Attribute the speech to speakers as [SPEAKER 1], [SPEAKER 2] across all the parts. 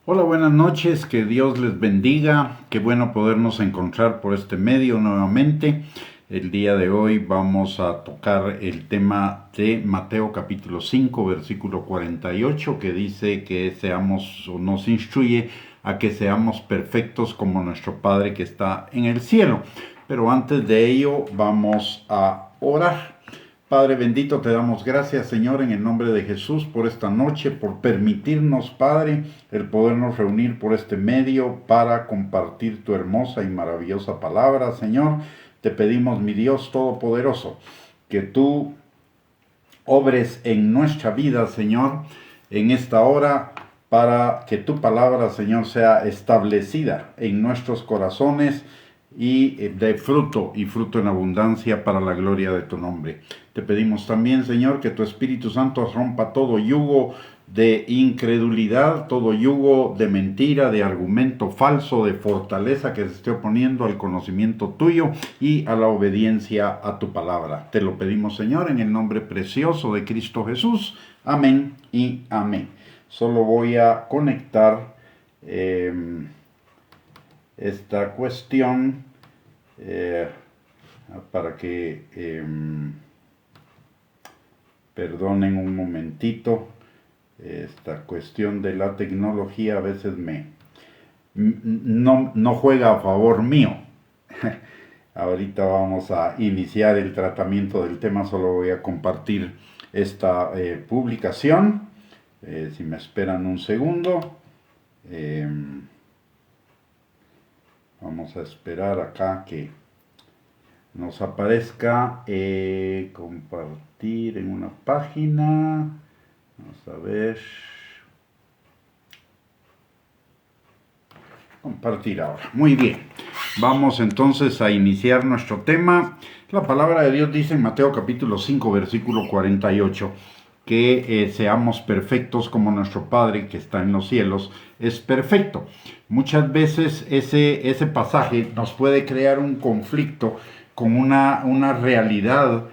[SPEAKER 1] Hola, buenas noches, que Dios les bendiga, qué bueno podernos encontrar por este medio nuevamente. El día de hoy vamos a tocar el tema de Mateo capítulo 5, versículo 48, que dice que seamos o nos instruye a que seamos perfectos como nuestro Padre que está en el cielo. Pero antes de ello vamos a orar. Padre bendito, te damos gracias, Señor, en el nombre de Jesús, por esta noche, por permitirnos, Padre, el podernos reunir por este medio para compartir tu hermosa y maravillosa palabra, Señor. Te pedimos, mi Dios Todopoderoso, que tú obres en nuestra vida, Señor, en esta hora, para que tu palabra, Señor, sea establecida en nuestros corazones y dé fruto y fruto en abundancia para la gloria de tu nombre. Te pedimos también, Señor, que tu Espíritu Santo rompa todo yugo de incredulidad, todo yugo de mentira, de argumento falso, de fortaleza que se esté oponiendo al conocimiento tuyo y a la obediencia a tu palabra. Te lo pedimos, Señor, en el nombre precioso de Cristo Jesús. Amén y amén. Solo voy a conectar esta cuestión para que perdonen un momentito. Esta cuestión de la tecnología a veces no juega a favor mío. Ahorita vamos a iniciar el tratamiento del tema, solo voy a compartir esta publicación. Si me esperan un segundo. Vamos a esperar acá que nos aparezca compartir en una página. Vamos a ver. Compartir ahora. Muy bien. Vamos entonces a iniciar nuestro tema. La palabra de Dios dice en Mateo capítulo 5, versículo 48, que seamos perfectos como nuestro Padre que está en los cielos es perfecto. Muchas veces ese pasaje nos puede crear un conflicto con una realidad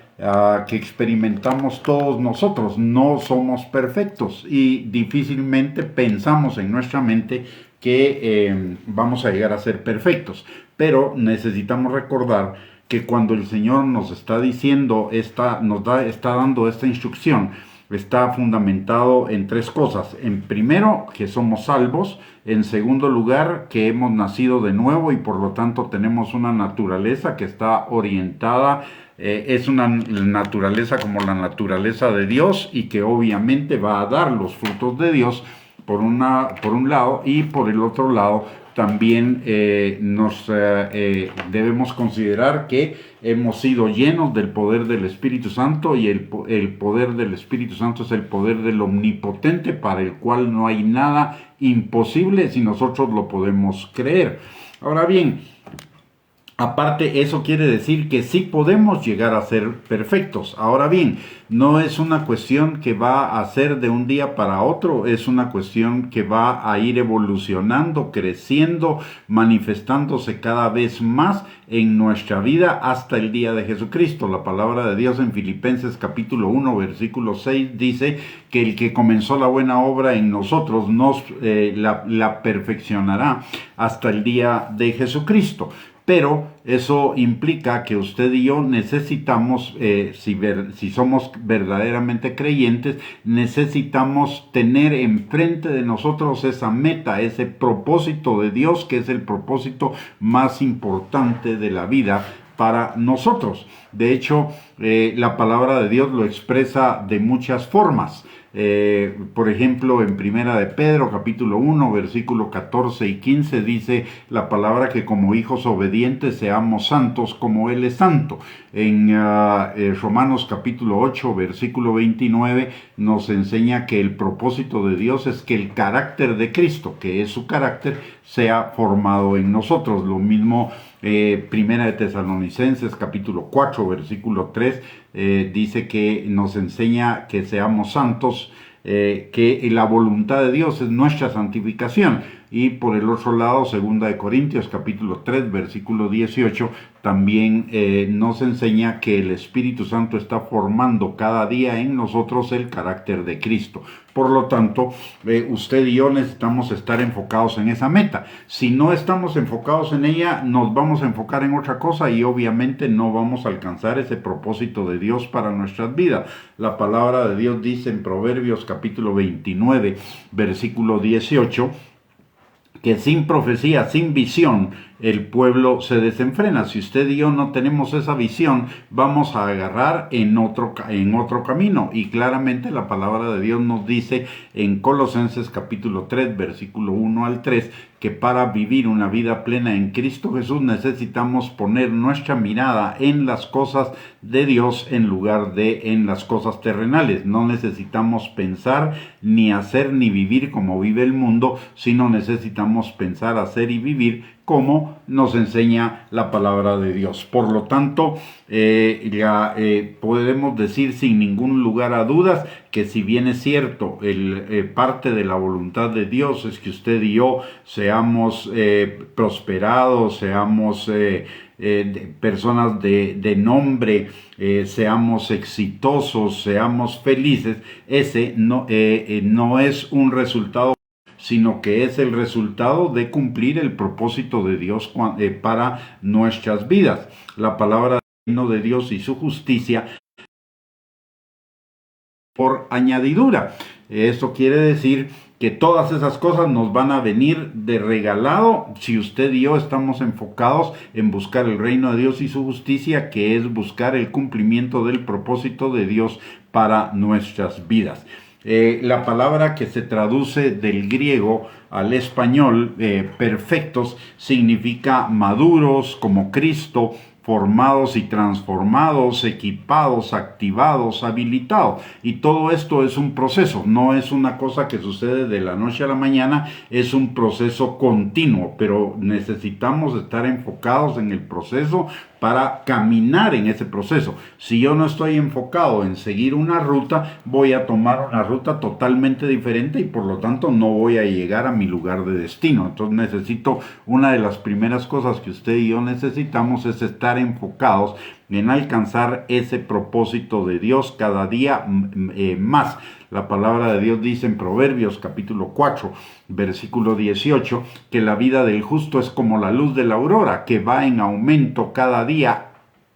[SPEAKER 1] que experimentamos todos nosotros. No somos perfectos y difícilmente pensamos en nuestra mente que vamos a llegar a ser perfectos. Pero necesitamos recordar que cuando el Señor nos está diciendo, está dando esta instrucción, está fundamentado en tres cosas. En primero, que somos salvos. En segundo lugar, que hemos nacido de nuevo y por lo tanto tenemos una naturaleza que está orientada, es una naturaleza como la naturaleza de Dios y que obviamente va a dar los frutos de Dios por un lado, y por el otro lado también debemos considerar que hemos sido llenos del poder del Espíritu Santo y el poder del Espíritu Santo es el poder del Omnipotente, para el cual no hay nada imposible si nosotros lo podemos creer. Ahora bien, aparte, eso quiere decir que sí podemos llegar a ser perfectos. Ahora bien, no es una cuestión que va a ser de un día para otro, es una cuestión que va a ir evolucionando, creciendo, manifestándose cada vez más en nuestra vida hasta el día de Jesucristo. La palabra de Dios en Filipenses capítulo 1, versículo 6 dice que el que comenzó la buena obra en nosotros la perfeccionará hasta el día de Jesucristo. Pero eso implica que usted y yo necesitamos, si somos verdaderamente creyentes, necesitamos tener enfrente de nosotros esa meta, ese propósito de Dios, que es el propósito más importante de la vida para nosotros. De hecho, la palabra de Dios lo expresa de muchas formas. Por ejemplo, en Primera de Pedro, capítulo 1, versículo 14 y 15, dice la palabra que como hijos obedientes seamos santos como Él es santo. En Romanos, capítulo 8, versículo 29, nos enseña que el propósito de Dios es que el carácter de Cristo, que es su carácter, sea formado en nosotros. Lo mismo Primera de Tesalonicenses, capítulo 4, versículo 3, dice que nos enseña que seamos santos, que la voluntad de Dios es nuestra santificación. y por el otro lado, 2 Corintios capítulo 3, versículo 18, también nos enseña que el Espíritu Santo está formando cada día en nosotros el carácter de Cristo. Por lo tanto, usted y yo necesitamos estar enfocados en esa meta. Si no estamos enfocados en ella, nos vamos a enfocar en otra cosa y obviamente no vamos a alcanzar ese propósito de Dios para nuestras vidas. La palabra de Dios dice en Proverbios capítulo 29, versículo 18, que sin profecía, sin visión, el pueblo se desenfrena. Si usted y yo no tenemos esa visión, vamos a agarrar en otro camino. Y claramente la palabra de Dios nos dice en Colosenses capítulo 3, versículo 1 al 3, que para vivir una vida plena en Cristo Jesús necesitamos poner nuestra mirada en las cosas de Dios en lugar de en las cosas terrenales. No necesitamos pensar ni hacer ni vivir como vive el mundo, sino necesitamos pensar, hacer y vivir como nos enseña la palabra de Dios. Por lo tanto, podemos decir sin ningún lugar a dudas que si bien es cierto, parte de la voluntad de Dios es que usted y yo seamos prosperados, seamos personas de nombre, seamos exitosos, seamos felices, ese no es un resultado, sino que es el resultado de cumplir el propósito de Dios para nuestras vidas. La palabra de Dios y su justicia por añadidura. Eso quiere decir que todas esas cosas nos van a venir de regalado si usted y yo estamos enfocados en buscar el reino de Dios y su justicia, que es buscar el cumplimiento del propósito de Dios para nuestras vidas. La palabra que se traduce del griego al español, perfectos, significa maduros como Cristo, formados y transformados, equipados, activados, habilitados. Y todo esto es un proceso, no es una cosa que sucede de la noche a la mañana, es un proceso continuo, pero necesitamos estar enfocados en el proceso para caminar en ese proceso. Si yo no estoy enfocado en seguir una ruta, voy a tomar una ruta totalmente diferente y por lo tanto no voy a llegar a mi lugar de destino. Entonces necesito, una de las primeras cosas que usted y yo necesitamos es estar enfocados en alcanzar ese propósito de Dios cada día más. La palabra de Dios dice en Proverbios capítulo 4, versículo 18, que la vida del justo es como la luz de la aurora, que va en aumento cada día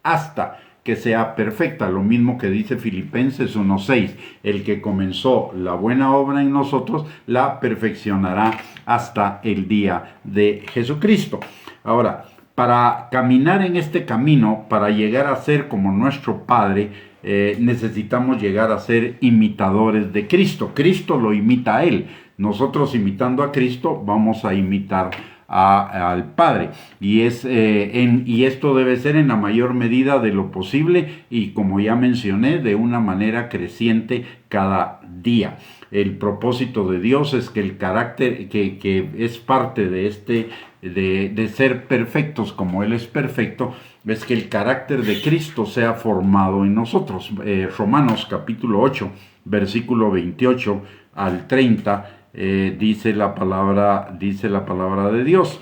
[SPEAKER 1] hasta que sea perfecta. Lo mismo que dice Filipenses 1:6, el que comenzó la buena obra en nosotros, la perfeccionará hasta el día de Jesucristo. Ahora, para caminar en este camino, para llegar a ser como nuestro Padre, necesitamos llegar a ser imitadores de Cristo. Cristo lo imita a Él. Nosotros imitando a Cristo vamos a imitar al Padre. Y esto debe ser en la mayor medida de lo posible y, como ya mencioné, de una manera creciente cada día. El propósito de Dios es que el carácter que es parte de ser perfectos como Él es perfecto, es que el carácter de Cristo sea formado en nosotros. Romanos capítulo 8, versículo 28 al 30, dice la palabra de Dios.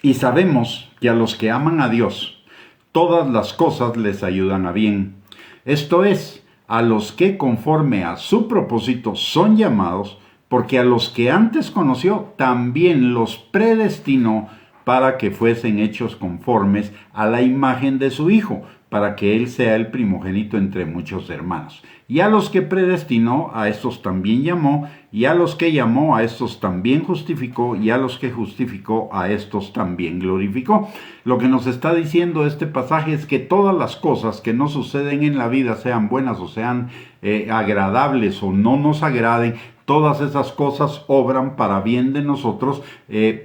[SPEAKER 1] Y sabemos que a los que aman a Dios, todas las cosas les ayudan a bien. Esto es, a los que conforme a su propósito son llamados, porque a los que antes conoció también los predestinó para que fuesen hechos conformes a la imagen de su Hijo, para que Él sea el primogénito entre muchos hermanos. Y a los que predestinó, a estos también llamó, y a los que llamó, a estos también justificó, y a los que justificó, a estos también glorificó. Lo que nos está diciendo este pasaje es que todas las cosas que nos suceden en la vida, sean buenas o sean agradables o no nos agraden, todas esas cosas obran para bien de nosotros,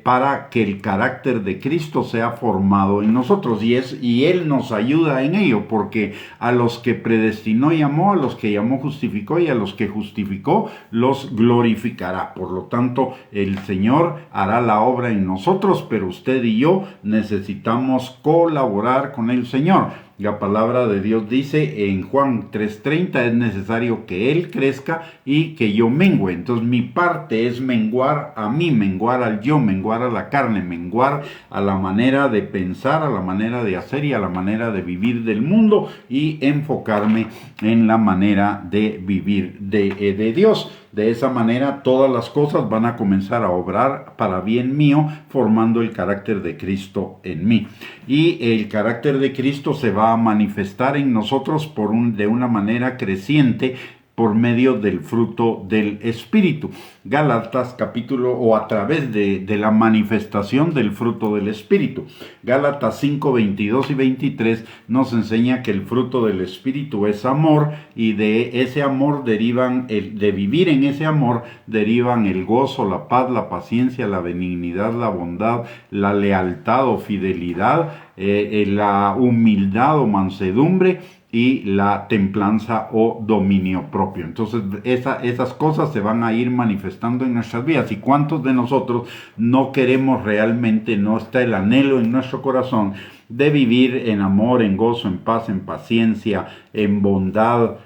[SPEAKER 1] para que el carácter de Cristo sea formado en nosotros. Y Él nos ayuda en ello, porque a los que predestinó llamó, a los que llamó justificó, y a los que justificó los glorificará. Por lo tanto, el Señor hará la obra en nosotros, pero usted y yo necesitamos colaborar con el Señor. La palabra de Dios dice en Juan 3:30, es necesario que Él crezca y que yo mengüe. Entonces mi parte es menguar a mí, menguar al yo, menguar a la carne, menguar a la manera de pensar, a la manera de hacer y a la manera de vivir del mundo, y enfocarme en la manera de vivir de Dios. De esa manera todas las cosas van a comenzar a obrar para bien mío, formando el carácter de Cristo en mí. Y el carácter de Cristo se va a manifestar en nosotros de una manera creciente por medio del fruto del Espíritu. Gálatas o a través de la manifestación del fruto del Espíritu. Gálatas 5:22 y 23 nos enseña que el fruto del Espíritu es amor, y de ese amor de vivir en ese amor derivan el gozo, la paz, la paciencia, la benignidad, la bondad, la lealtad o fidelidad, la humildad o mansedumbre, y la templanza o dominio propio. Entonces esas cosas se van a ir manifestando en nuestras vidas. ¿Y cuántos de nosotros no queremos realmente, no está el anhelo en nuestro corazón de vivir en amor, en gozo, en paz, en paciencia, en bondad,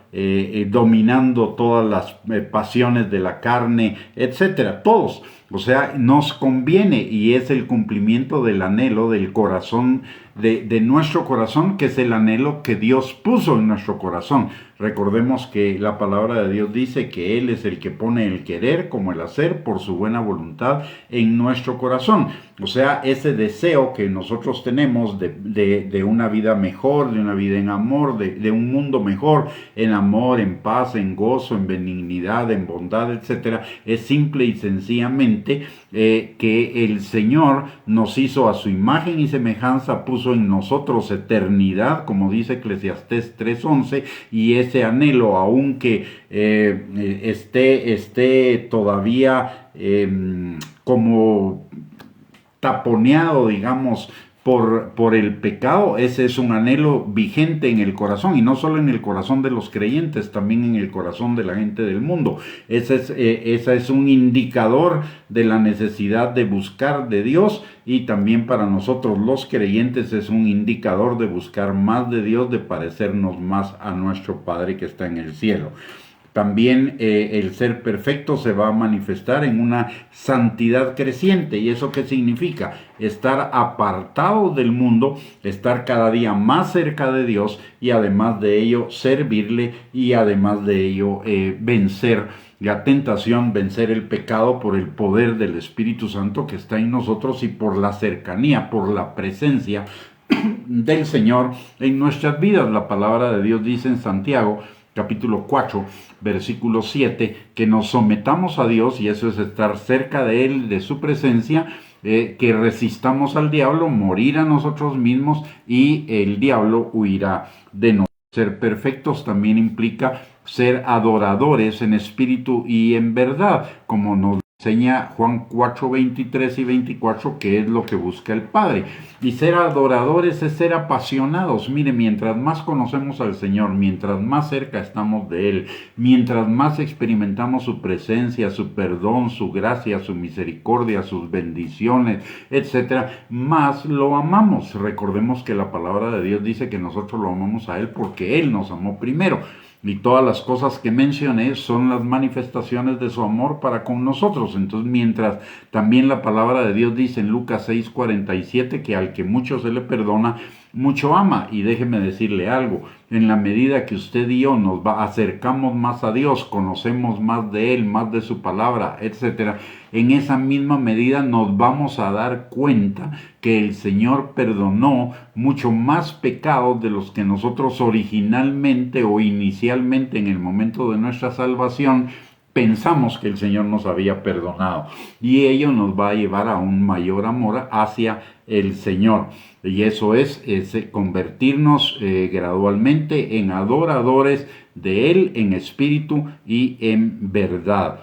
[SPEAKER 1] dominando todas las pasiones de la carne, etcétera? Todos. O sea, nos conviene, y es el cumplimiento del anhelo del corazón, de nuestro corazón, que es el anhelo que Dios puso en nuestro corazón. Recordemos que la palabra de Dios dice que Él es el que pone el querer como el hacer por su buena voluntad en nuestro corazón. O sea, ese deseo que nosotros tenemos de una vida mejor, de una vida en amor, de un mundo mejor, en amor, en paz, en gozo, en benignidad, en bondad, etcétera, es simple y sencillamente que el Señor nos hizo a su imagen y semejanza, puso en nosotros eternidad, como dice Eclesiastés 3:11, y ese anhelo, aunque esté todavía como taponeado, digamos, por el pecado, ese es un anhelo vigente en el corazón, y no solo en el corazón de los creyentes, también en el corazón de la gente del mundo. Ese es un indicador de la necesidad de buscar de Dios, y también para nosotros los creyentes es un indicador de buscar más de Dios, de parecernos más a nuestro Padre que está en el cielo. También el ser perfecto se va a manifestar en una santidad creciente. ¿Y eso qué significa? Estar apartado del mundo, estar cada día más cerca de Dios, y además de ello servirle, y además de ello vencer la tentación, vencer el pecado por el poder del Espíritu Santo que está en nosotros, y por la cercanía, por la presencia del Señor en nuestras vidas. La palabra de Dios dice en Santiago capítulo 4, versículo 7, que nos sometamos a Dios, y eso es estar cerca de Él, de su presencia, que resistamos al diablo, morir a nosotros mismos, y el diablo huirá de nosotros. Ser perfectos también implica ser adoradores en espíritu y en verdad, como nos enseña Juan 4, 23 y 24, que es lo que busca el Padre. Y ser adoradores es ser apasionados. Mire, mientras más conocemos al Señor, mientras más cerca estamos de Él, mientras más experimentamos su presencia, su perdón, su gracia, su misericordia, sus bendiciones, etcétera, más lo amamos. Recordemos que la palabra de Dios dice que nosotros lo amamos a Él porque Él nos amó primero. Y todas las cosas que mencioné son las manifestaciones de su amor para con nosotros. Entonces, mientras también la palabra de Dios dice en Lucas 6:47 que al que mucho se le perdona, mucho ama. Y déjeme decirle algo, en la medida que usted y yo nos acercamos más a Dios, conocemos más de Él, más de su palabra, etcétera, en esa misma medida nos vamos a dar cuenta que el Señor perdonó mucho más pecados de los que nosotros originalmente o inicialmente en el momento de nuestra salvación pensamos que el Señor nos había perdonado, y ello nos va a llevar a un mayor amor hacia el Señor, y eso es convertirnos gradualmente en adoradores de Él en espíritu y en verdad.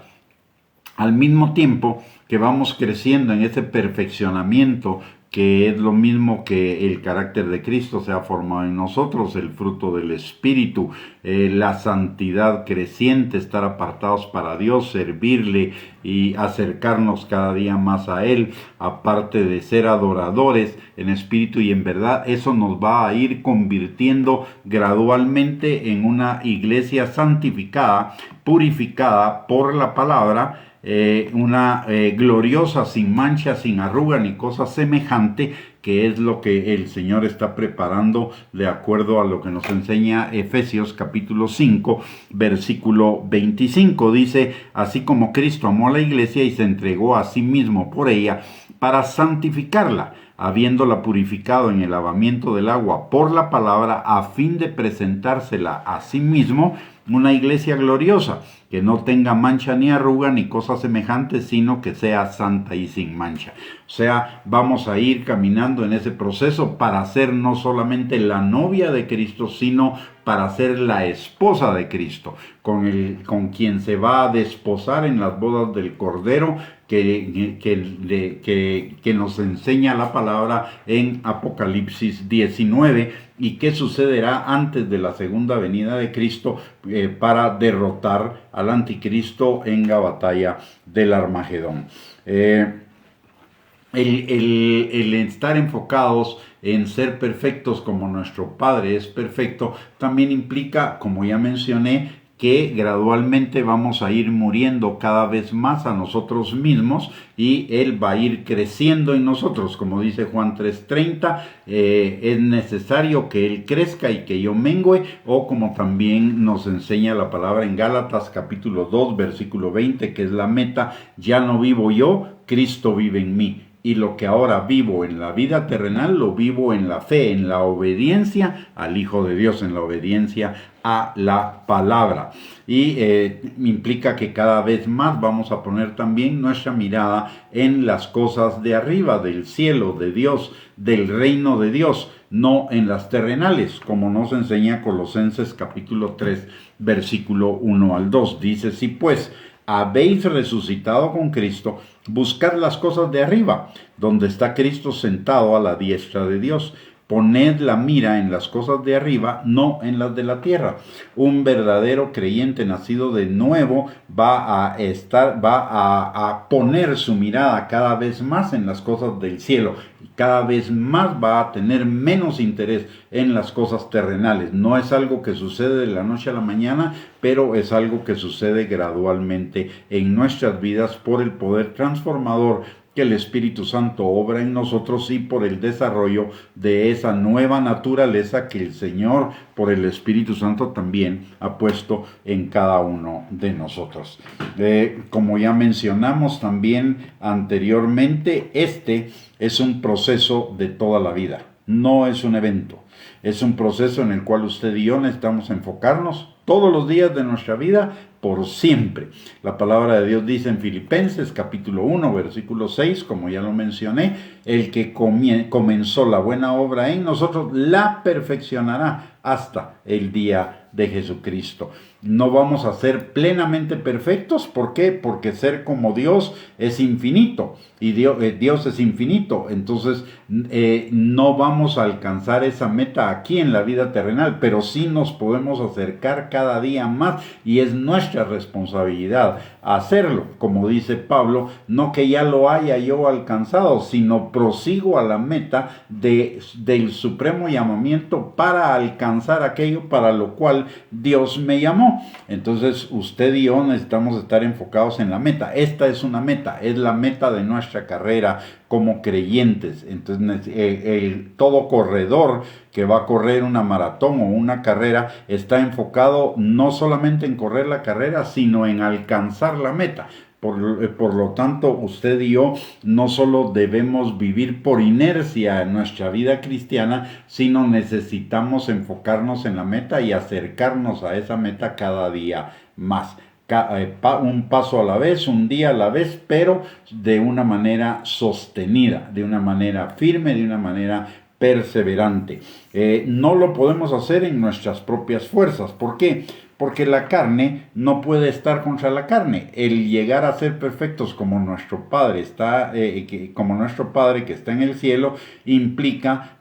[SPEAKER 1] Al mismo tiempo que vamos creciendo en ese perfeccionamiento que es lo mismo que el carácter de Cristo se ha formado en nosotros, el fruto del Espíritu, la santidad creciente, estar apartados para Dios, servirle y acercarnos cada día más a Él, aparte de ser adoradores en espíritu y en verdad. Eso nos va a ir convirtiendo gradualmente en una iglesia santificada, purificada por la palabra, una gloriosa, sin mancha, sin arruga ni cosa semejante, que es lo que el Señor está preparando de acuerdo a lo que nos enseña Efesios capítulo 5, versículo 25. Dice: así como Cristo amó a la iglesia y se entregó a sí mismo por ella para santificarla, habiéndola purificado en el lavamiento del agua por la palabra, a fin de presentársela a sí mismo una iglesia gloriosa, que no tenga mancha ni arruga ni cosa semejante, sino que sea santa y sin mancha. O sea, vamos a ir caminando en ese proceso para ser no solamente la novia de Cristo, sino para ser la esposa de Cristo, con quien se va a desposar en las bodas del Cordero, que nos enseña la palabra en Apocalipsis 19, y que sucederá antes de la segunda venida de Cristo, para derrotar al anticristo en la batalla del Armagedón. El estar enfocados en ser perfectos como nuestro Padre es perfecto también implica, como ya mencioné, que gradualmente vamos a ir muriendo cada vez más a nosotros mismos, y Él va a ir creciendo en nosotros. Como dice Juan 3:30, es necesario que Él crezca y que yo mengüe, o como también nos enseña la palabra en Gálatas capítulo 2, versículo 20, que es la meta: ya no vivo yo, Cristo vive en mí. Y lo que ahora vivo en la vida terrenal, lo vivo en la fe, en la obediencia al Hijo de Dios, en la obediencia a la palabra. Y implica que cada vez más vamos a poner también nuestra mirada en las cosas de arriba, del cielo, de Dios, del reino de Dios, no en las terrenales, como nos enseña Colosenses capítulo 3, versículo 1 al 2. Dice: si pues habéis resucitado con Cristo, buscad las cosas de arriba, donde está Cristo sentado a la diestra de Dios. Poned la mira en las cosas de arriba, no en las de la tierra. Un verdadero creyente nacido de nuevo va a poner su mirada cada vez más en las cosas del cielo, y cada vez más va a tener menos interés en las cosas terrenales. No es algo que sucede de la noche a la mañana, pero es algo que sucede gradualmente en nuestras vidas por el poder transformador que el Espíritu Santo obra en nosotros, y por el desarrollo de esa nueva naturaleza que el Señor, por el Espíritu Santo, también ha puesto en cada uno de nosotros. Como ya mencionamos también anteriormente, este es un proceso de toda la vida, no es un evento. Es un proceso en el cual usted y yo necesitamos enfocarnos todos los días de nuestra vida, por siempre. La palabra de Dios dice en Filipenses capítulo 1, versículo 6, como ya lo mencioné: el que comenzó la buena obra en nosotros la perfeccionará hasta el día de Jesucristo. No vamos a ser plenamente perfectos. ¿Por qué? Porque ser como Dios es infinito, y Dios es infinito. Entonces no vamos a alcanzar esa meta aquí en la vida terrenal, pero sí nos podemos acercar cada día más, y es nuestra responsabilidad hacerlo. Como dice Pablo: no que ya lo haya yo alcanzado, sino prosigo a la meta del supremo llamamiento para alcanzar aquello para lo cual Dios me llamó. Entonces usted y yo necesitamos estar enfocados en la meta. Esta es una meta, es la meta de nuestra carrera como creyentes. Entonces todo corredor que va a correr una maratón o una carrera está enfocado no solamente en correr la carrera, sino en alcanzar la meta. Por lo tanto, usted y yo no solo debemos vivir por inercia en nuestra vida cristiana, sino necesitamos enfocarnos en la meta y acercarnos a esa meta cada día más. Un paso a la vez, un día a la vez, pero de una manera sostenida, de una manera firme, de una manera perseverante. No lo podemos hacer en nuestras propias fuerzas. ¿Por qué? porque la carne no puede estar contra la carne. El llegar a ser perfectos como nuestro Padre como nuestro Padre que está en el cielo, implica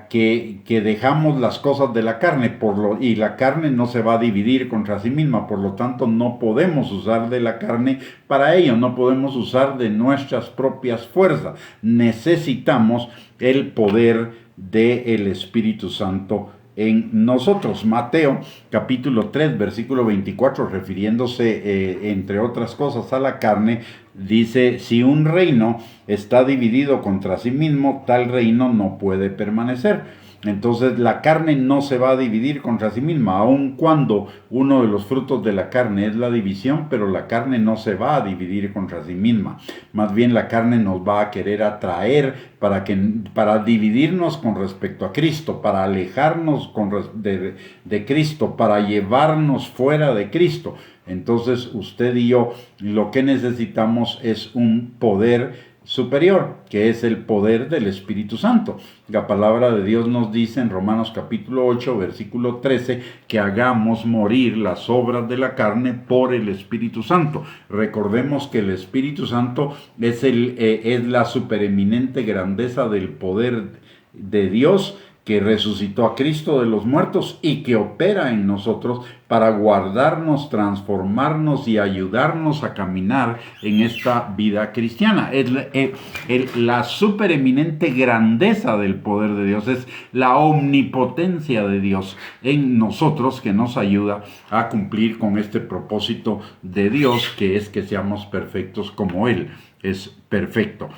[SPEAKER 1] que dejamos las cosas de la carne, y la carne no se va a dividir contra sí misma, por lo tanto no podemos usar de la carne para ello, no podemos usar de nuestras propias fuerzas. Necesitamos el poder del Espíritu Santo en nosotros. Mateo capítulo 3 versículo 24, refiriéndose entre otras cosas a la carne, dice: si un reino está dividido contra sí mismo, tal reino no puede permanecer. Entonces la carne no se va a dividir contra sí misma, aun cuando uno de los frutos de la carne es la división, pero la carne no se va a dividir contra sí misma. Más bien la carne nos va a querer atraer para dividirnos con respecto a Cristo, para alejarnos de Cristo, para llevarnos fuera de Cristo. Entonces usted y yo lo que necesitamos es un poder superior, que es el poder del Espíritu Santo. La palabra de Dios nos dice en Romanos capítulo 8 versículo 13 que hagamos morir las obras de la carne por el Espíritu Santo. Recordemos que el Espíritu Santo es la supereminente grandeza del poder de Dios, que resucitó a Cristo de los muertos y que opera en nosotros para guardarnos, transformarnos y ayudarnos a caminar en esta vida cristiana. Es la supereminente grandeza del poder de Dios, es la omnipotencia de Dios en nosotros que nos ayuda a cumplir con este propósito de Dios, que es que seamos perfectos como Él es perfecto.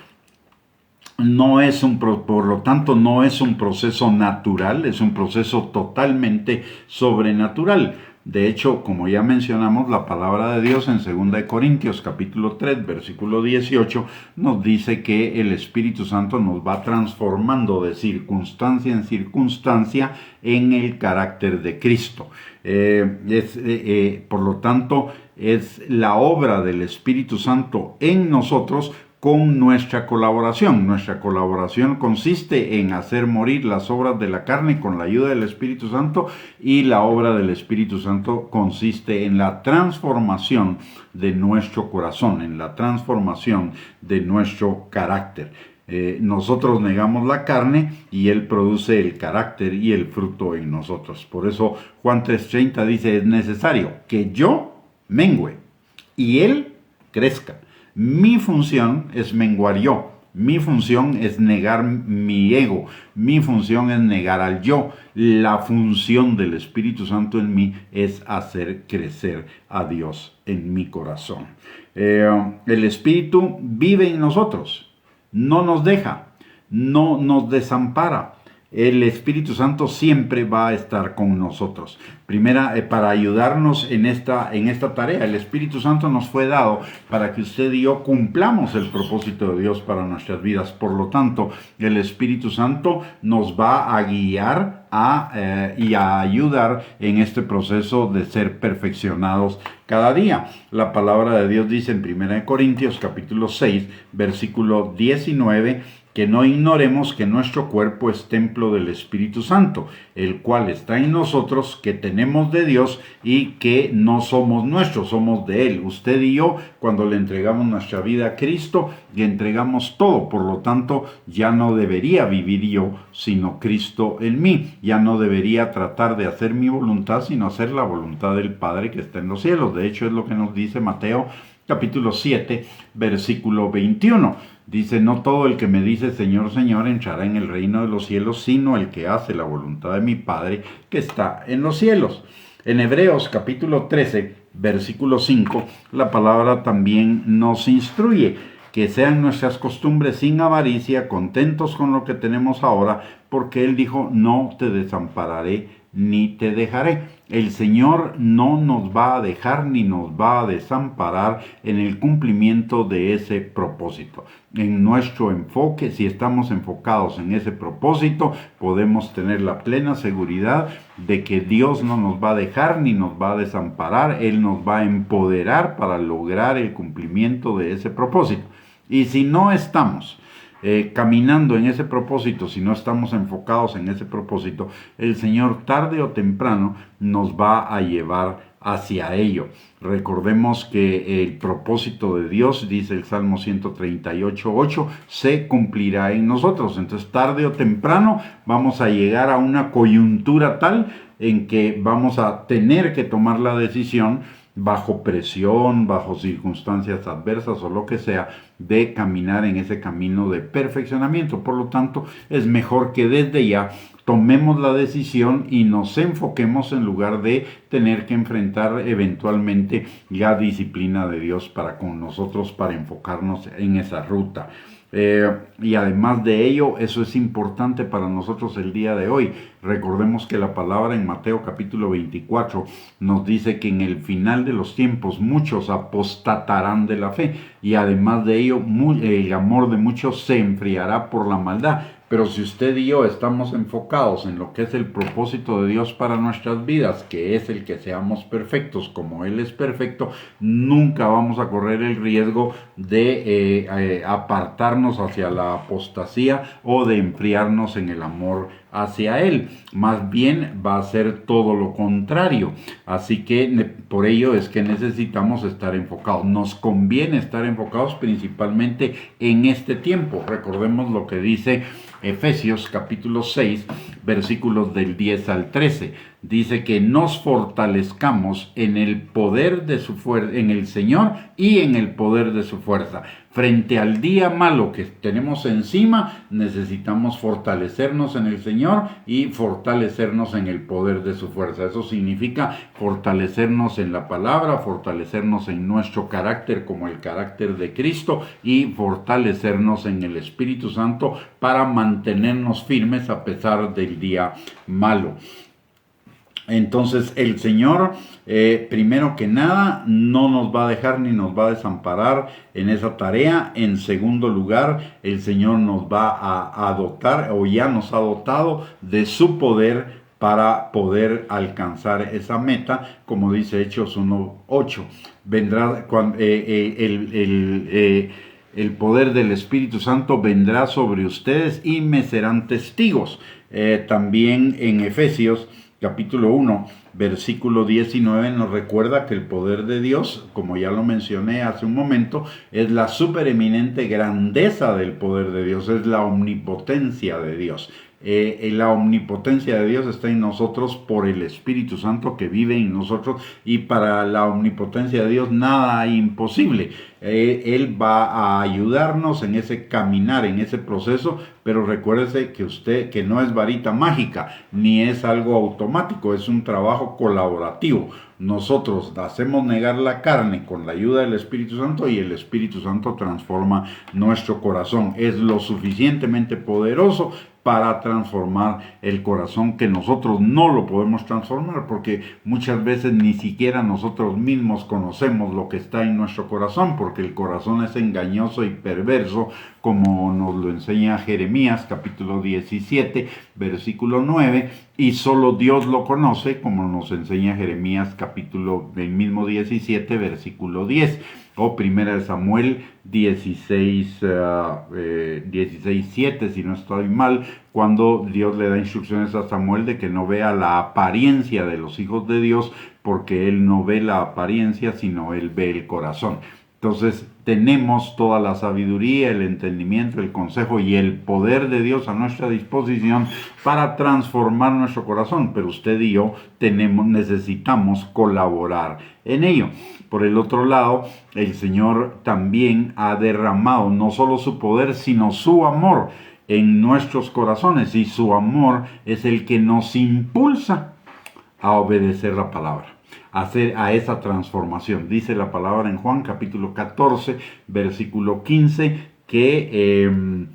[SPEAKER 1] Por lo tanto, no es un proceso natural, es un proceso totalmente sobrenatural. De hecho, como ya mencionamos, la palabra de Dios en 2 Corintios capítulo 3, versículo 18, nos dice que el Espíritu Santo nos va transformando de circunstancia en circunstancia en el carácter de Cristo. Por lo tanto, es la obra del Espíritu Santo en nosotros con nuestra colaboración. Nuestra colaboración consiste en hacer morir las obras de la carne con la ayuda del Espíritu Santo, y la obra del Espíritu Santo consiste en la transformación de nuestro corazón, en la transformación de nuestro carácter. Nosotros negamos la carne y Él produce el carácter y el fruto en nosotros. Por eso Juan 3:30 dice: es necesario que yo mengüe y Él crezca. Mi función es menguar yo. Mi función es negar mi ego. Mi función es negar al yo. La función del Espíritu Santo en mí es hacer crecer a Dios en mi corazón. El Espíritu vive en nosotros. No nos deja. No nos desampara. El Espíritu Santo siempre va a estar con nosotros. Para ayudarnos en esta tarea, el Espíritu Santo nos fue dado para que usted y yo cumplamos el propósito de Dios para nuestras vidas. Por lo tanto, el Espíritu Santo nos va a guiar y a ayudar en este proceso de ser perfeccionados cada día. La palabra de Dios dice en 1 Corintios capítulo 6, versículo 19, que no ignoremos que nuestro cuerpo es templo del Espíritu Santo, el cual está en nosotros, que tenemos de Dios y que no somos nuestros, somos de Él. Usted y yo, cuando le entregamos nuestra vida a Cristo, le entregamos todo. Por lo tanto, ya no debería vivir yo, sino Cristo en mí. Ya no debería tratar de hacer mi voluntad, sino hacer la voluntad del Padre que está en los cielos. De hecho, es lo que nos dice Mateo capítulo 7, versículo 21. Dice: no todo el que me dice Señor, Señor entrará en el reino de los cielos, sino el que hace la voluntad de mi Padre que está en los cielos. En Hebreos capítulo 13, versículo 5, la palabra también nos instruye que sean nuestras costumbres sin avaricia, contentos con lo que tenemos ahora, porque Él dijo: no te desampararé ni te dejaré. El Señor no nos va a dejar ni nos va a desamparar en el cumplimiento de ese propósito. En nuestro enfoque, si estamos enfocados en ese propósito, podemos tener la plena seguridad de que Dios no nos va a dejar ni nos va a desamparar. Él nos va a empoderar para lograr el cumplimiento de ese propósito. Y si no estamos caminando en ese propósito, si no estamos enfocados en ese propósito, el Señor tarde o temprano nos va a llevar hacia ello. Recordemos que el propósito de Dios, dice el Salmo 138:8, se cumplirá en nosotros. Entonces, tarde o temprano vamos a llegar a una coyuntura tal en que vamos a tener que tomar la decisión, bajo presión, bajo circunstancias adversas o lo que sea, de caminar en ese camino de perfeccionamiento. Por lo tanto, es mejor que desde ya tomemos la decisión y nos enfoquemos en lugar de tener que enfrentar eventualmente la disciplina de Dios para con nosotros, para enfocarnos en esa ruta. Y además de ello, eso es importante para nosotros el día de hoy. Recordemos que la palabra en Mateo capítulo 24 nos dice que en el final de los tiempos muchos apostatarán de la fe, y además de ello el amor de muchos se enfriará por la maldad. Pero si usted y yo estamos enfocados en lo que es el propósito de Dios para nuestras vidas, que es el que seamos perfectos como Él es perfecto, nunca vamos a correr el riesgo de apartarnos hacia la apostasía o de enfriarnos en el amor hacia Él. Más bien va a ser todo lo contrario. Así que por ello es que necesitamos estar enfocados. Nos conviene estar enfocados principalmente en este tiempo. Recordemos lo que dice Efesios capítulo 6, versículos del 10 al 13. Dice que nos fortalezcamos en el poder de su fuerza, en el Señor y en el poder de su fuerza. Frente al día malo que tenemos encima, necesitamos fortalecernos en el Señor y fortalecernos en el poder de su fuerza. Eso significa fortalecernos en la palabra, fortalecernos en nuestro carácter como el carácter de Cristo y fortalecernos en el Espíritu Santo para mantenernos firmes a pesar del día malo. Entonces el Señor, primero que nada, no nos va a dejar ni nos va a desamparar en esa tarea. En segundo lugar, el Señor nos va a dotar, o ya nos ha dotado, de su poder para poder alcanzar esa meta, como dice Hechos 1:8. Vendrá cuando el poder del Espíritu Santo vendrá sobre ustedes y me serán testigos. También en Efesios capítulo 1, versículo 19 nos recuerda que el poder de Dios, como ya lo mencioné hace un momento, es la supereminente grandeza del poder de Dios, es la omnipotencia de Dios. La omnipotencia de Dios está en nosotros por el Espíritu Santo que vive en nosotros, y para la omnipotencia de Dios nada hay imposible. Él va a ayudarnos en ese caminar, en ese proceso, pero recuérdese que no es varita mágica, ni es algo automático, es un trabajo colaborativo. Nosotros hacemos negar la carne con la ayuda del Espíritu Santo y el Espíritu Santo transforma nuestro corazón. Es lo suficientemente poderoso para transformar el corazón, que nosotros no lo podemos transformar, porque muchas veces ni siquiera nosotros mismos conocemos lo que está en nuestro corazón, porque el corazón es engañoso y perverso, como nos lo enseña Jeremías capítulo 17, versículo 9, y solo Dios lo conoce, como nos enseña Jeremías capítulo del mismo 17, versículo 10. O primera de Samuel 16:7, si no estoy mal, cuando Dios le da instrucciones a Samuel de que no vea la apariencia de los hijos de Dios, porque él no ve la apariencia, sino él ve el corazón. Entonces tenemos toda la sabiduría, el entendimiento, el consejo y el poder de Dios a nuestra disposición para transformar nuestro corazón, pero usted y yo necesitamos colaborar en ello. Por el otro lado, el Señor también ha derramado no solo su poder, sino su amor en nuestros corazones, y su amor es el que nos impulsa a obedecer la palabra, a esa transformación. Dice la palabra en Juan capítulo 14, versículo 15, que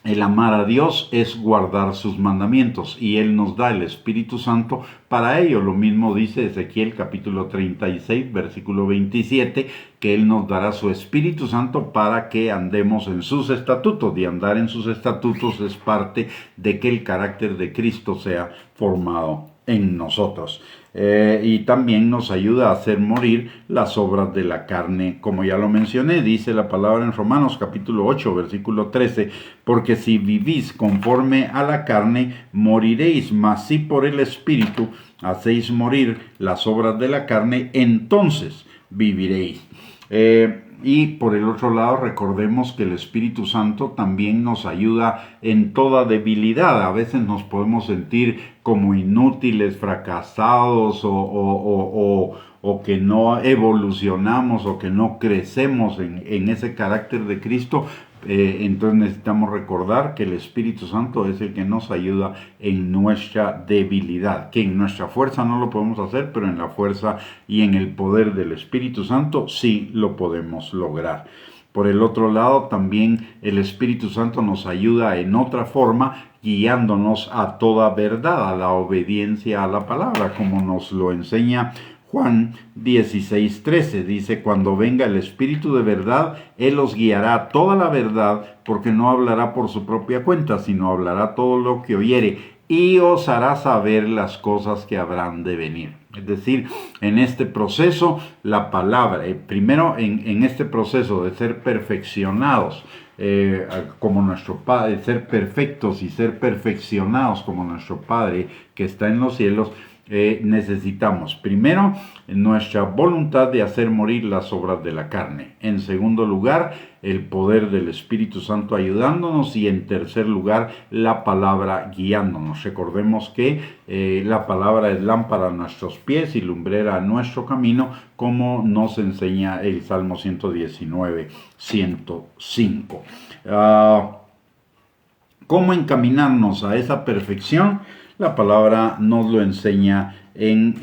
[SPEAKER 1] el amar a Dios es guardar sus mandamientos, y Él nos da el Espíritu Santo para ello. Lo mismo dice Ezequiel capítulo 36, versículo 27, que Él nos dará su Espíritu Santo para que andemos en sus estatutos, y andar en sus estatutos es parte de que el carácter de Cristo sea formado en nosotros. Y también nos ayuda a hacer morir las obras de la carne, como ya lo mencioné, dice la palabra en Romanos capítulo 8, versículo 13, porque si vivís conforme a la carne, moriréis, mas si por el Espíritu hacéis morir las obras de la carne, entonces viviréis. Y por el otro lado, recordemos que el Espíritu Santo también nos ayuda en toda debilidad. A veces nos podemos sentir como inútiles, fracasados o que no evolucionamos o que no crecemos en ese carácter de Cristo. Entonces necesitamos recordar que el Espíritu Santo es el que nos ayuda en nuestra debilidad, que en nuestra fuerza no lo podemos hacer, pero en la fuerza y en el poder del Espíritu Santo sí lo podemos lograr. Por el otro lado, también el Espíritu Santo nos ayuda en otra forma, guiándonos a toda verdad, a la obediencia a la palabra, como nos lo enseña Juan 16:13, dice, cuando venga el Espíritu de verdad, Él os guiará a toda la verdad, porque no hablará por su propia cuenta, sino hablará todo lo que oyere, y os hará saber las cosas que habrán de venir. Es decir, en este proceso, la palabra, primero en este proceso de ser perfeccionados, como nuestro Padre, ser perfectos y ser perfeccionados como nuestro Padre que está en los cielos, necesitamos primero nuestra voluntad de hacer morir las obras de la carne. En segundo lugar, el poder del Espíritu Santo ayudándonos. Y en tercer lugar, la palabra guiándonos. Recordemos que la palabra es lámpara a nuestros pies y lumbrera a nuestro camino, como nos enseña el Salmo 119, 105. ¿Cómo encaminarnos a esa perfección? La palabra nos lo enseña en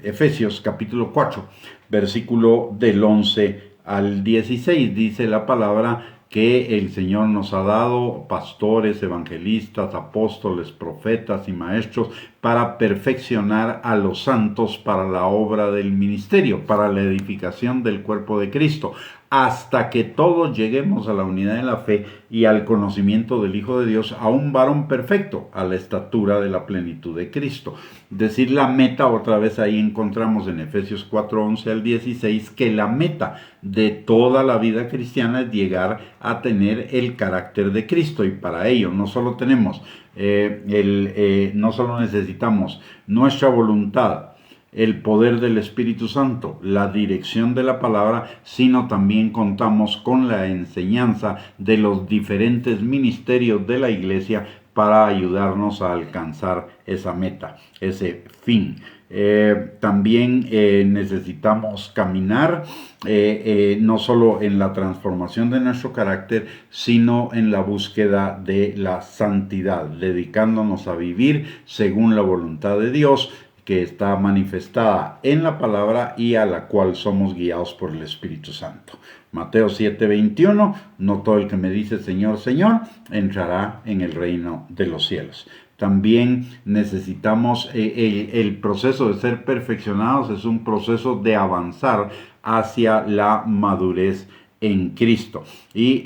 [SPEAKER 1] Efesios capítulo 4, versículo del 11 al 16. Dice la palabra que el Señor nos ha dado pastores, evangelistas, apóstoles, profetas y maestros para perfeccionar a los santos para la obra del ministerio, para la edificación del cuerpo de Cristo, hasta que todos lleguemos a la unidad de la fe y al conocimiento del Hijo de Dios, a un varón perfecto, a la estatura de la plenitud de Cristo. Decir la meta, otra vez ahí encontramos en Efesios 4, 11 al 16, que la meta de toda la vida cristiana es llegar a tener el carácter de Cristo, y para ello no solo tenemos, no solo necesitamos nuestra voluntad, el poder del Espíritu Santo, la dirección de la palabra, sino también contamos con la enseñanza de los diferentes ministerios de la iglesia para ayudarnos a alcanzar esa meta, ese fin. También necesitamos caminar no solo en la transformación de nuestro carácter, sino en la búsqueda de la santidad, dedicándonos a vivir según la voluntad de Dios, que está manifestada en la palabra y a la cual somos guiados por el Espíritu Santo. Mateo 7:21, no todo el que me dice Señor, Señor, entrará en el reino de los cielos. También necesitamos, el proceso de ser perfeccionados es un proceso de avanzar hacia la madurez en Cristo, y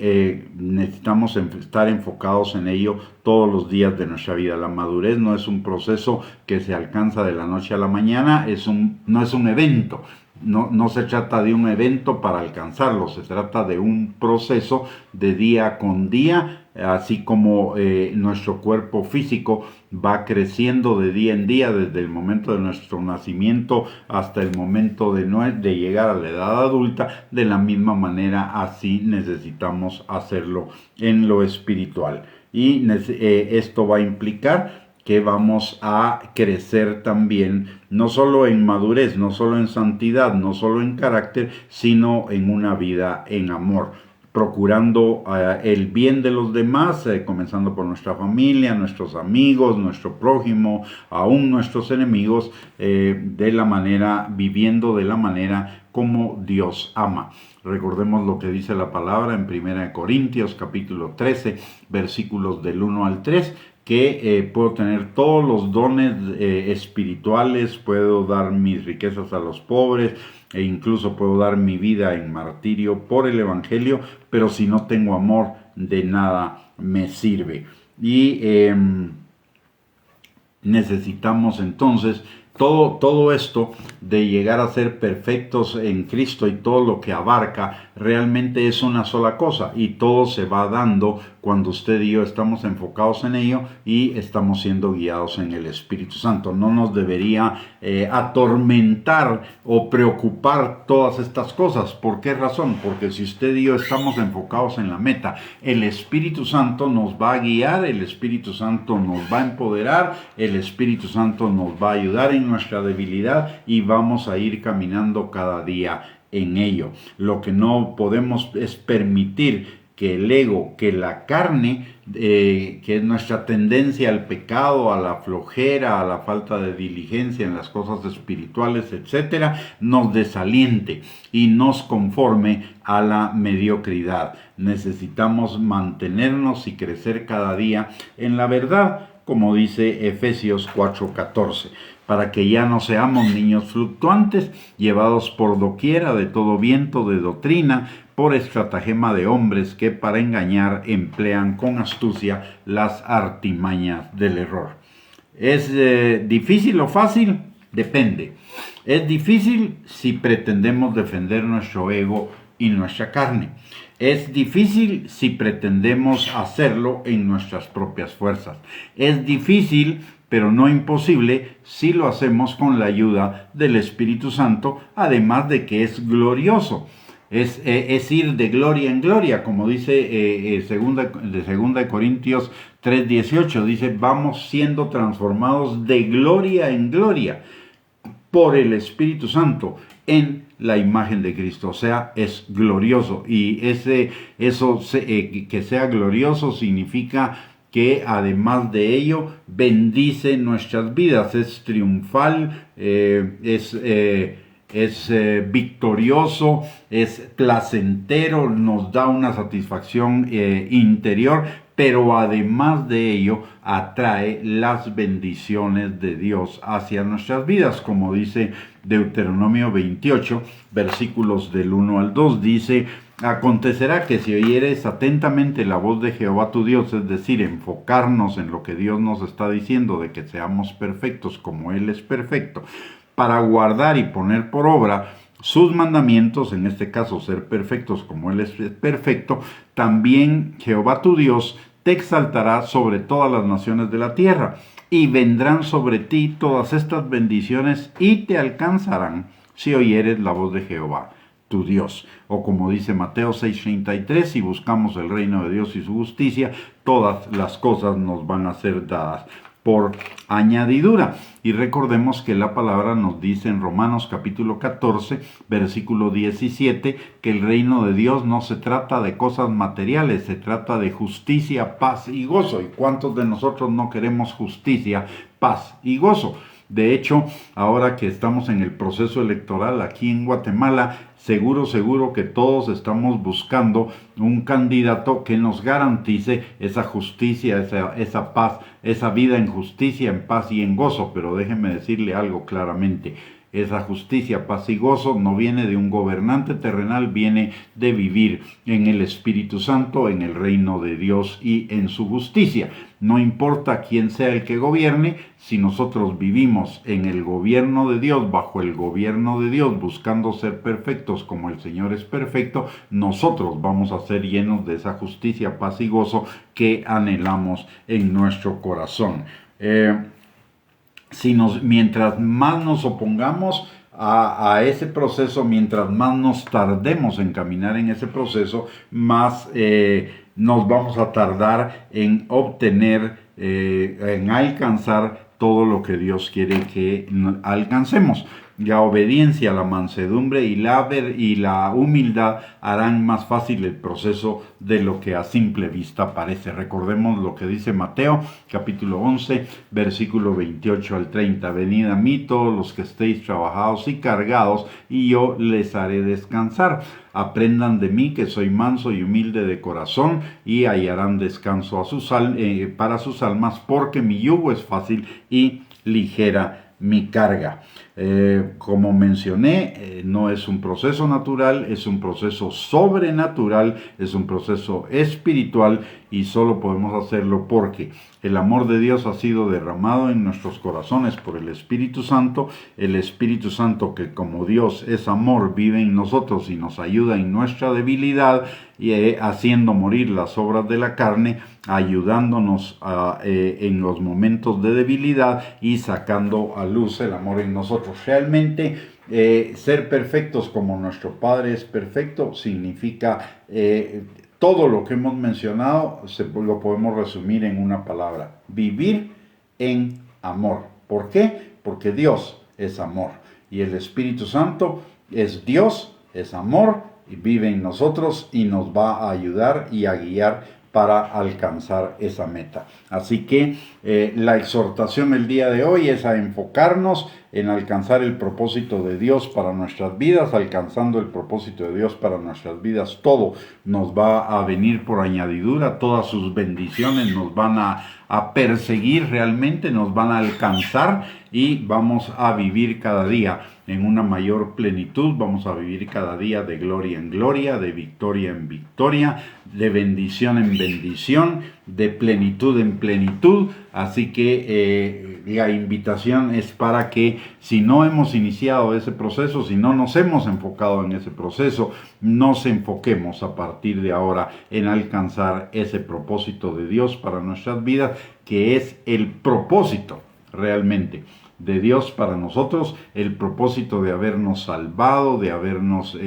[SPEAKER 1] necesitamos estar enfocados en ello todos los días de nuestra vida. La madurez no es un proceso que se alcanza de la noche a la mañana, no es un evento. No se trata de un evento para alcanzarlo, se trata de un proceso de día con día, así como nuestro cuerpo físico va creciendo de día en día desde el momento de nuestro nacimiento hasta el momento de llegar a la edad adulta. De la misma manera, así necesitamos hacerlo en lo espiritual. Y esto va a implicar que vamos a crecer también, no solo en madurez, no solo en santidad, no solo en carácter, sino en una vida en amor, procurando el bien de los demás, comenzando por nuestra familia, nuestros amigos, nuestro prójimo, aún nuestros enemigos, viviendo de la manera como Dios ama. Recordemos lo que dice la palabra en 1 Corintios capítulo 13, versículos del 1 al 3, que puedo tener todos los dones espirituales, puedo dar mis riquezas a los pobres, e incluso puedo dar mi vida en martirio por el Evangelio, pero si no tengo amor, de nada me sirve. Y Necesitamos entonces todo esto de llegar a ser perfectos en Cristo y todo lo que abarca realmente es una sola cosa, y todo se va dando cuando usted y yo estamos enfocados en ello y estamos siendo guiados en el Espíritu Santo. No nos debería atormentar o preocupar todas estas cosas. ¿Por qué razón? Porque si usted y yo estamos enfocados en la meta, el Espíritu Santo nos va a guiar, el Espíritu Santo nos va a empoderar, el Espíritu Santo nos va a ayudar en nuestra debilidad y vamos a ir caminando cada día en ello. Lo que no podemos es permitir que el ego, que la carne, que es nuestra tendencia al pecado, a la flojera, a la falta de diligencia en las cosas espirituales, etcétera, nos desaliente y nos conforme a la mediocridad. Necesitamos mantenernos y crecer cada día en la verdad, como dice Efesios 4:14, para que ya no seamos niños fluctuantes, llevados por doquiera de todo viento de doctrina, por estratagema de hombres que para engañar emplean con astucia las artimañas del error. ¿Es difícil o fácil? Depende. Es difícil si pretendemos defender nuestro ego y nuestra carne. Es difícil si pretendemos hacerlo en nuestras propias fuerzas. Es difícil, pero no imposible, si lo hacemos con la ayuda del Espíritu Santo, además de que es glorioso. Es ir de gloria en gloria, como dice segunda de Corintios 3:18, dice, vamos siendo transformados de gloria en gloria por el Espíritu Santo en la imagen de Cristo. O sea, es glorioso, y que sea glorioso significa que además de ello bendice nuestras vidas, es triunfal, es victorioso, es placentero, nos da una satisfacción interior, pero además de ello atrae las bendiciones de Dios hacia nuestras vidas, como dice Deuteronomio 28, versículos del 1 al 2, dice: acontecerá que si oyeres atentamente la voz de Jehová tu Dios, es decir, enfocarnos en lo que Dios nos está diciendo, de que seamos perfectos como Él es perfecto, para guardar y poner por obra sus mandamientos, en este caso ser perfectos como Él es perfecto, también Jehová tu Dios te exaltará sobre todas las naciones de la tierra, y vendrán sobre ti todas estas bendiciones y te alcanzarán si oyeres la voz de Jehová tu Dios. O como dice Mateo 6:33, si buscamos el reino de Dios y su justicia, todas las cosas nos van a ser dadas por añadidura. Y recordemos que la palabra nos dice en Romanos capítulo 14, versículo 17, que el reino de Dios no se trata de cosas materiales, se trata de justicia, paz y gozo. ¿Y cuántos de nosotros no queremos justicia, paz y gozo? De hecho, ahora que estamos en el proceso electoral aquí en Guatemala, seguro que todos estamos buscando un candidato que nos garantice esa justicia, esa paz, esa vida en justicia, en paz y en gozo. Pero déjeme decirle algo claramente: esa justicia, paz y gozo no viene de un gobernante terrenal, viene de vivir en el Espíritu Santo, en el reino de Dios y en su justicia. No importa quién sea el que gobierne, si nosotros vivimos en el gobierno de Dios, bajo el gobierno de Dios, buscando ser perfectos como el Señor es perfecto, nosotros vamos a ser llenos de esa justicia, paz y gozo que anhelamos en nuestro corazón. Mientras más nos opongamos a ese proceso, mientras más nos tardemos en caminar en ese proceso, más nos vamos a tardar en obtener, en alcanzar todo lo que Dios quiere que alcancemos. La obediencia, la mansedumbre y la humildad harán más fácil el proceso de lo que a simple vista parece. Recordemos lo que dice Mateo, capítulo 11, versículo 28 al 30. Venid a mí todos los que estéis trabajados y cargados, y yo les haré descansar. Aprendan de mí, que soy manso y humilde de corazón, y hallarán descanso para sus almas, porque mi yugo es fácil y ligera mi carga. Como mencioné, no es un proceso natural, es un proceso sobrenatural, es un proceso espiritual y solo podemos hacerlo porque el amor de Dios ha sido derramado en nuestros corazones por el Espíritu Santo que como Dios es amor vive en nosotros y nos ayuda en nuestra debilidad y haciendo morir las obras de la carne, ayudándonos en los momentos de debilidad y sacando a luz el amor en nosotros. Realmente ser perfectos como nuestro Padre es perfecto significa todo lo que hemos mencionado lo podemos resumir en una palabra: vivir en amor. ¿Por qué? Porque Dios es amor y el Espíritu Santo es Dios, es amor y vive en nosotros y nos va a ayudar y a guiar para alcanzar esa meta. Así que la exhortación el día de hoy es a enfocarnos en alcanzar el propósito de Dios para nuestras vidas. Alcanzando el propósito de Dios para nuestras vidas, todo nos va a venir por añadidura, todas sus bendiciones nos van a perseguir realmente, nos van a alcanzar y vamos a vivir cada día en una mayor plenitud, vamos a vivir cada día de gloria en gloria, de victoria en victoria, de bendición en bendición, de plenitud en plenitud. Así que la invitación es para que si no hemos iniciado ese proceso, si no nos hemos enfocado en ese proceso, nos enfoquemos a partir de ahora en alcanzar ese propósito de Dios para nuestras vidas, que es el propósito realmente de Dios para nosotros, el propósito de habernos salvado, de habernos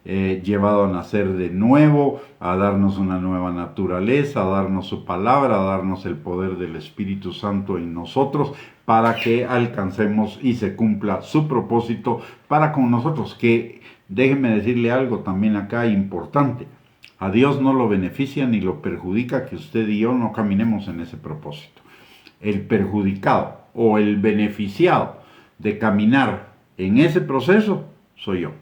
[SPEAKER 1] llevado a nacer de nuevo, a darnos una nueva naturaleza, a darnos su palabra, a darnos el poder del Espíritu Santo en nosotros, para que alcancemos y se cumpla su propósito para con nosotros. Que déjenme decirle algo también acá importante: a Dios no lo beneficia ni lo perjudica que usted y yo no caminemos en ese propósito. El perjudicado o el beneficiado de caminar en ese proceso soy yo.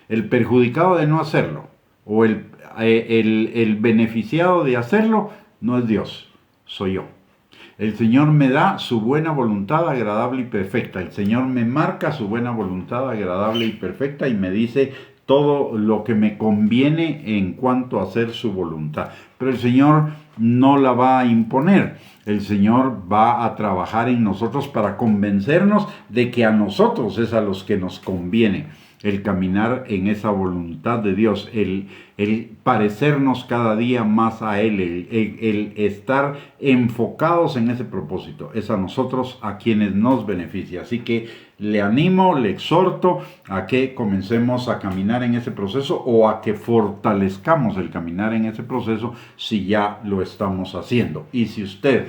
[SPEAKER 1] El perjudicado de no hacerlo o el beneficiado de hacerlo no es Dios, soy yo. El Señor me da su buena voluntad agradable y perfecta. El Señor me marca su buena voluntad agradable y perfecta y me dice todo lo que me conviene en cuanto a hacer su voluntad. Pero el Señor no la va a imponer. El Señor va a trabajar en nosotros para convencernos de que a nosotros es a los que nos conviene el caminar en esa voluntad de Dios, el parecernos cada día más a Él, el estar enfocados en ese propósito. Es a nosotros a quienes nos beneficia. Así que le animo, le exhorto a que comencemos a caminar en ese proceso o a que fortalezcamos el caminar en ese proceso si ya lo estamos haciendo. Y si usted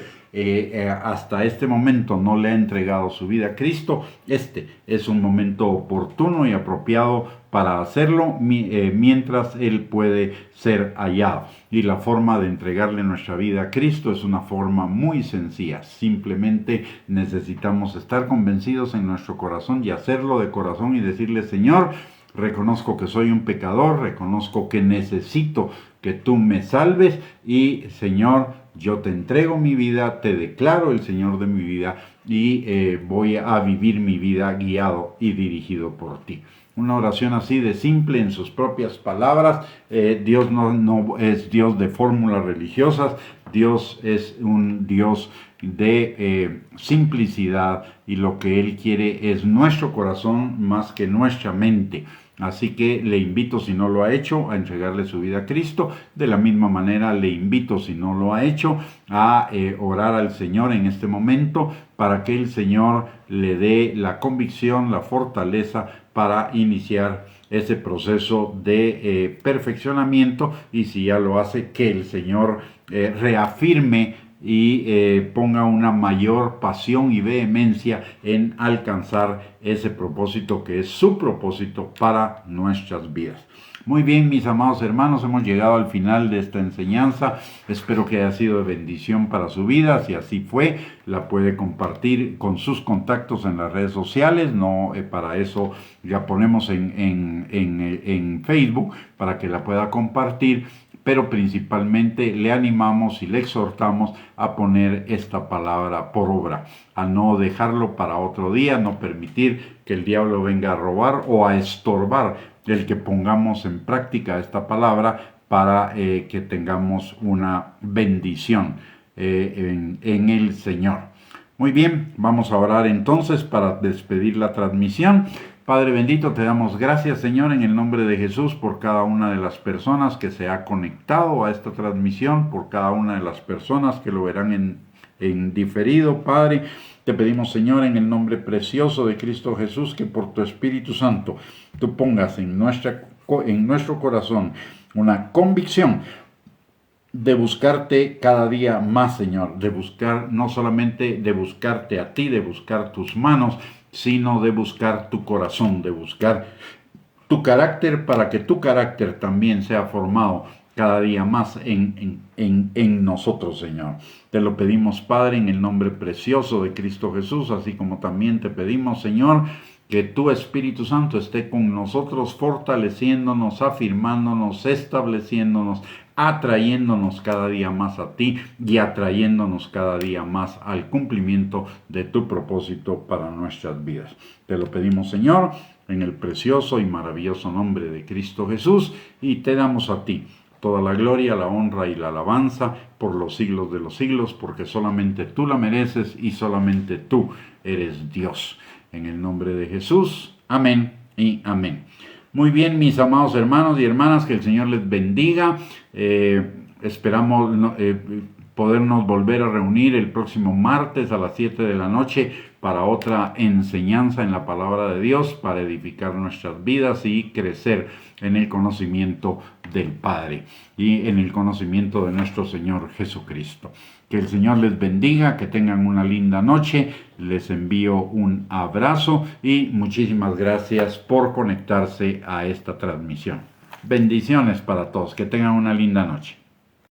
[SPEAKER 1] hasta este momento no le ha entregado su vida a Cristo, este es un momento oportuno y apropiado para hacerlo mientras Él puede ser hallado. Y la forma de entregarle nuestra vida a Cristo es una forma muy sencilla. Simplemente necesitamos estar convencidos en nuestro corazón y hacerlo de corazón y decirle: Señor, reconozco que soy un pecador, reconozco que necesito que tú me salves y, Señor, yo te entrego mi vida, te declaro el Señor de mi vida y voy a vivir mi vida guiado y dirigido por ti. Una oración así de simple en sus propias palabras. Dios no es Dios de fórmulas religiosas. Dios es un Dios de simplicidad y lo que Él quiere es nuestro corazón más que nuestra mente. Así que le invito, si no lo ha hecho, a entregarle su vida a Cristo. De la misma manera le invito, si no lo ha hecho, a orar al Señor en este momento para que el Señor le dé la convicción, la fortaleza para iniciar ese proceso de perfeccionamiento, y si ya lo hace, que el Señor reafirme y ponga una mayor pasión y vehemencia en alcanzar ese propósito que es su propósito para nuestras vidas. Muy bien, mis amados hermanos, hemos llegado al final de esta enseñanza. Espero que haya sido de bendición para su vida. Si así fue, la puede compartir con sus contactos en las redes sociales. No, para eso ya ponemos en Facebook para que la pueda compartir. pero principalmente le animamos y le exhortamos a poner esta palabra por obra, a no dejarlo para otro día, no permitir que el diablo venga a robar o a estorbar el que pongamos en práctica esta palabra para que tengamos una bendición en el Señor. Muy bien, vamos a orar entonces para despedir la transmisión. Padre bendito, te damos gracias, Señor, en el nombre de Jesús, por cada una de las personas que se ha conectado a esta transmisión, por cada una de las personas que lo verán en diferido, Padre. Te pedimos, Señor, en el nombre precioso de Cristo Jesús, que por tu Espíritu Santo tú pongas en nuestro corazón una convicción de buscarte cada día más, Señor, de buscar, no solamente de buscarte a ti, de buscar tus manos, sino de buscar tu corazón, de buscar tu carácter, para que tu carácter también sea formado cada día más en nosotros, Señor. Te lo pedimos, Padre, en el nombre precioso de Cristo Jesús, así como también te pedimos, Señor, que tu Espíritu Santo esté con nosotros, fortaleciéndonos, afirmándonos, estableciéndonos, atrayéndonos cada día más a ti y atrayéndonos cada día más al cumplimiento de tu propósito para nuestras vidas. Te lo pedimos, Señor, en el precioso y maravilloso nombre de Cristo Jesús, y te damos a ti toda la gloria, la honra y la alabanza por los siglos de los siglos, porque solamente tú la mereces y solamente tú eres Dios. En el nombre de Jesús, amén y amén. Muy bien, mis amados hermanos y hermanas, que el Señor les bendiga. Esperamos podernos volver a reunir el próximo martes a las 7 de la noche para otra enseñanza en la palabra de Dios, para edificar nuestras vidas y crecer en el conocimiento del Padre y en el conocimiento de nuestro Señor Jesucristo. Que el Señor les bendiga, que tengan una linda noche. Les envío un abrazo y muchísimas gracias por conectarse a esta transmisión. Bendiciones para todos, que tengan una linda noche.